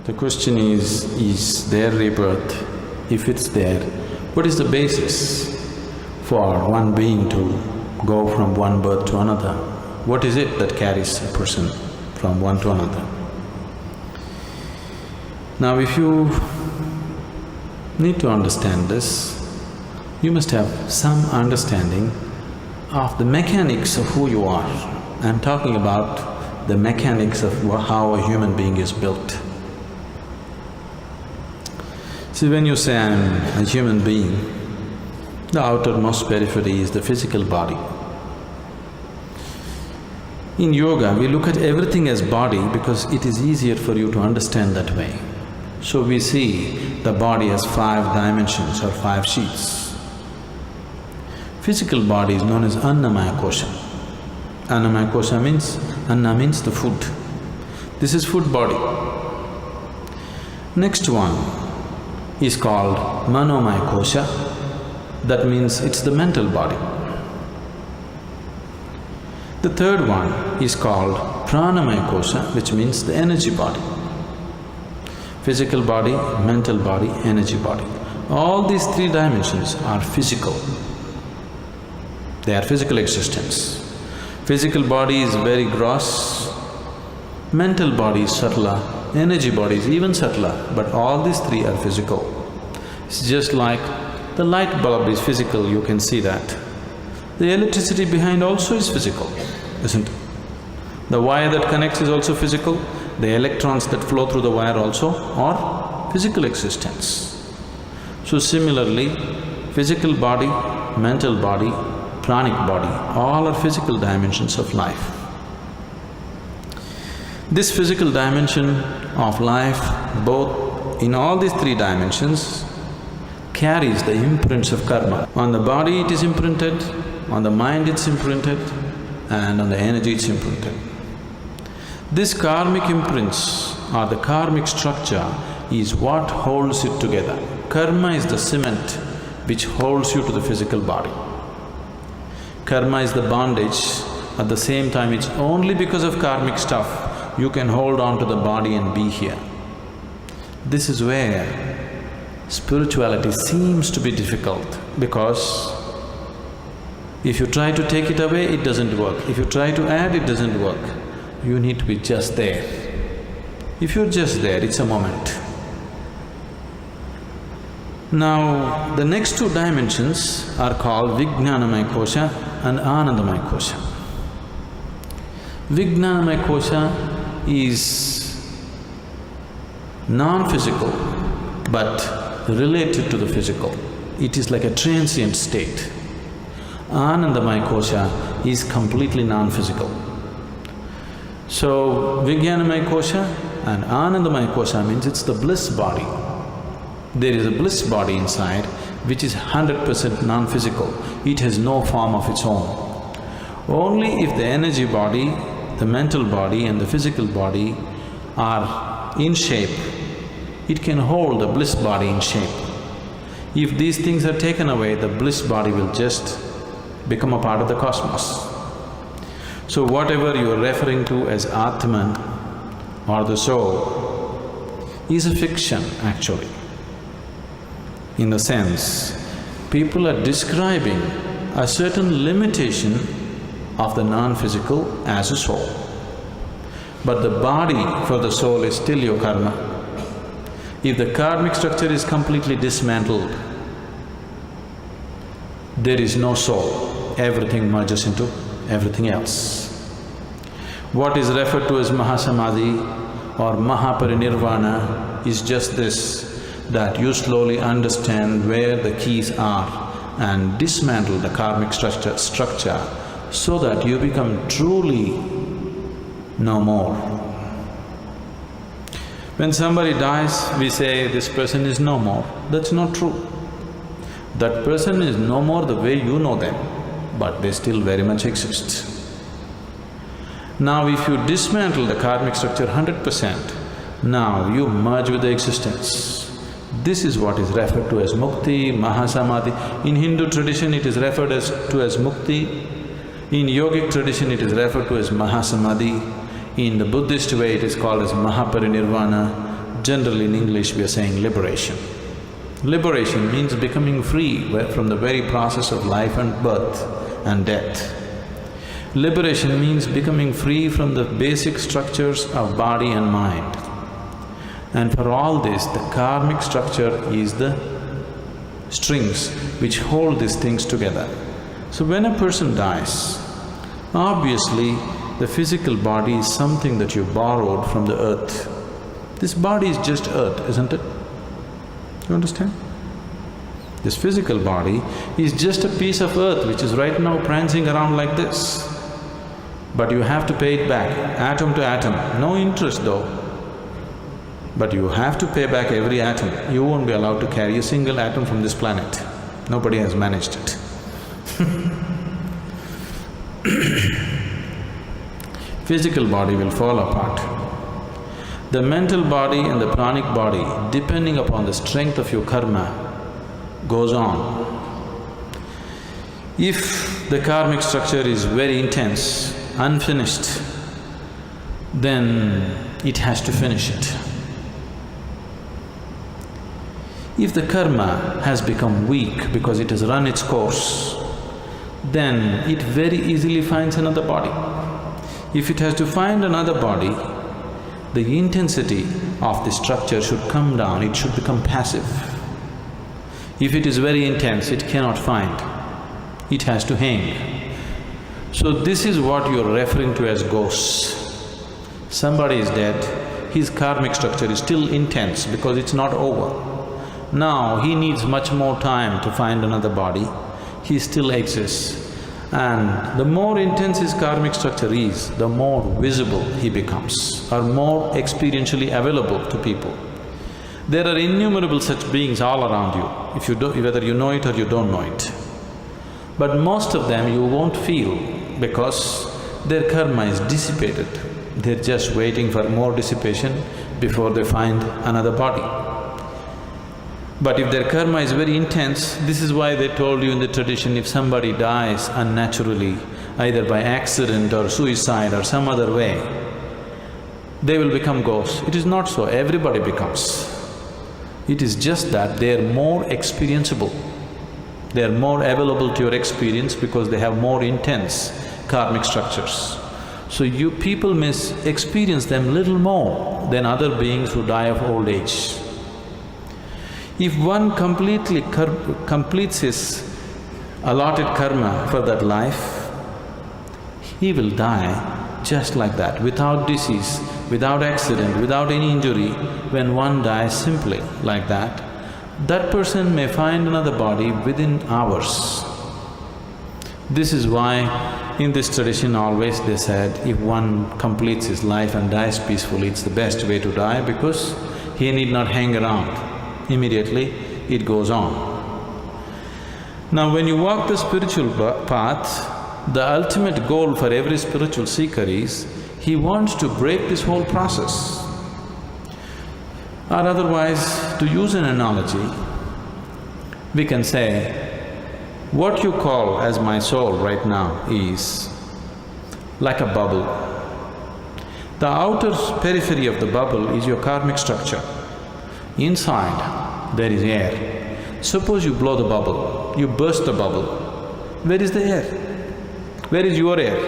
The question is there rebirth? If it's there, what is the basis for one being to go from one birth to another? What is it that carries a person from one to another? Now if you need to understand this, you must have some understanding of the mechanics of who you are. I'm talking about the mechanics of how a human being is built. See, when you say I'm a human being, the outermost periphery is the physical body. In yoga, we look at everything as body because it is easier for you to understand that way. So we see the body as 5 dimensions or 5 sheets. Physical body is known as Annamaya Kosha. Annamaya Kosha means… Anna means the food. This is food body. Next one is called Manomaya Kosha. That means it's the mental body. The third one is called Pranamaya Kosha, which means the energy body. Physical body, mental body, energy body. All these 3 dimensions are physical. They are physical existence. Physical body is very gross, mental body is subtler, energy body is even subtler, but all these 3 are physical. It's just like the light bulb is physical, you can see that. The electricity behind also is physical, isn't it? The wire that connects is also physical, the electrons that flow through the wire also are physical existence. So similarly, physical body, mental body, pranic body, all are physical dimensions of life. This physical dimension of life, both in all these 3 dimensions, carries the imprints of karma. On the body it is imprinted, on the mind it's imprinted, and on the energy it's imprinted. This karmic imprints or the karmic structure is what holds it together. Karma is the cement which holds you to the physical body. Karma is the bondage, at the same time it's only because of karmic stuff you can hold on to the body and be here. This is where spirituality seems to be difficult because if you try to take it away, it doesn't work. If you try to add, it doesn't work. You need to be just there. If you're just there, it's a moment. Now, the next 2 dimensions are called Vijnanamaya Kosha and Anandamaya Kosha. Vijnanamaya Kosha is non-physical but related to the physical. It is like a transient state. Anandamaya Kosha is completely non-physical. So, Vijnanamaya Kosha and Anandamaya Kosha means it's the bliss body. There is a bliss body inside which is 100% non-physical. It has no form of its own. Only if the energy body, the mental body and the physical body are in shape, it can hold the bliss body in shape. If these things are taken away, the bliss body will just become a part of the cosmos. So whatever you are referring to as Atman or the soul is a fiction actually. In the sense, people are describing a certain limitation of the non-physical as a soul. But the body for the soul is still your karma. If the karmic structure is completely dismantled, there is no soul, everything merges into everything else. What is referred to as Mahasamadhi or Mahaparinirvana is just this, that you slowly understand where the keys are and dismantle the karmic structure so that you become truly no more. When somebody dies, we say, this person is no more. That's not true. That person is no more the way you know them, but they still very much exist. Now if you dismantle the karmic structure 100%, now you merge with the existence. This is what is referred to as mukti, mahasamadhi. In Hindu tradition it is referred to as mukti. In yogic tradition it is referred to as mahasamadhi. In the Buddhist way it is called as mahaparinirvana. Generally in English we are saying liberation. Liberation means becoming free from the very process of life and birth and death. Liberation means becoming free from the basic structures of body and mind. And for all this, the karmic structure is the strings which hold these things together. So when a person dies, obviously the physical body is something that you borrowed from the earth. This body is just earth, isn't it? You understand? This physical body is just a piece of earth which is right now prancing around like this. But you have to pay it back, atom to atom, no interest though. But you have to pay back every atom. You won't be allowed to carry a single atom from this planet. Nobody has managed it. Physical body will fall apart. The mental body and the pranic body, depending upon the strength of your karma, goes on. If the karmic structure is very intense, unfinished, then it has to finish it. If the karma has become weak because it has run its course, then it very easily finds another body. If it has to find another body, the intensity of the structure should come down, it should become passive. If it is very intense, it cannot find, it has to hang. So this is what you're referring to as ghosts. Somebody is dead, his karmic structure is still intense because it's not over. Now he needs much more time to find another body, he still exists. And the more intense his karmic structure is, the more visible he becomes or more experientially available to people. There are innumerable such beings all around you, whether you know it or you don't know it. But most of them you won't feel because their karma is dissipated. They're just waiting for more dissipation before they find another body. But if their karma is very intense, this is why they told you in the tradition, if somebody dies unnaturally, either by accident or suicide or some other way, they will become ghosts. It is not so, everybody becomes. It is just that they are more experienceable. They are more available to your experience because they have more intense karmic structures. So you people may experience them little more than other beings who die of old age. If one completely completes his allotted karma for that life, he will die just like that, without disease, without accident, without any injury. When one dies simply like that, that person may find another body within hours. This is why in this tradition always they said, if one completes his life and dies peacefully, it's the best way to die because he need not hang around. Immediately it goes on. Now when you walk the spiritual path, the ultimate goal for every spiritual seeker is, he wants to break this whole process. Or otherwise, to use an analogy, we can say, what you call as my soul right now is like a bubble. The outer periphery of the bubble is your karmic structure. Inside, there is air. Suppose you blow the bubble, you burst the bubble, where is the air? Where is your air?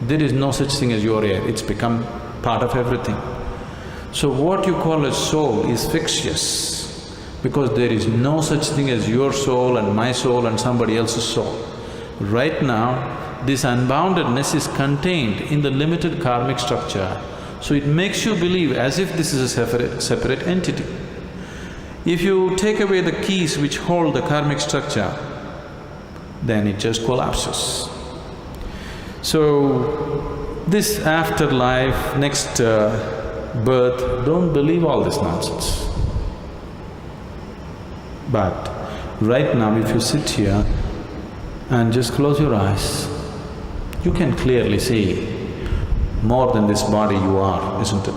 There is no such thing as your air, it's become part of everything. So what you call as soul is fictitious because there is no such thing as your soul and my soul and somebody else's soul. Right now, this unboundedness is contained in the limited karmic structure. So it makes you believe as if this is a separate entity. If you take away the keys which hold the karmic structure, then it just collapses. So, this afterlife, next birth, don't believe all this nonsense. But right now if you sit here and just close your eyes, you can clearly see more than this body you are, isn't it?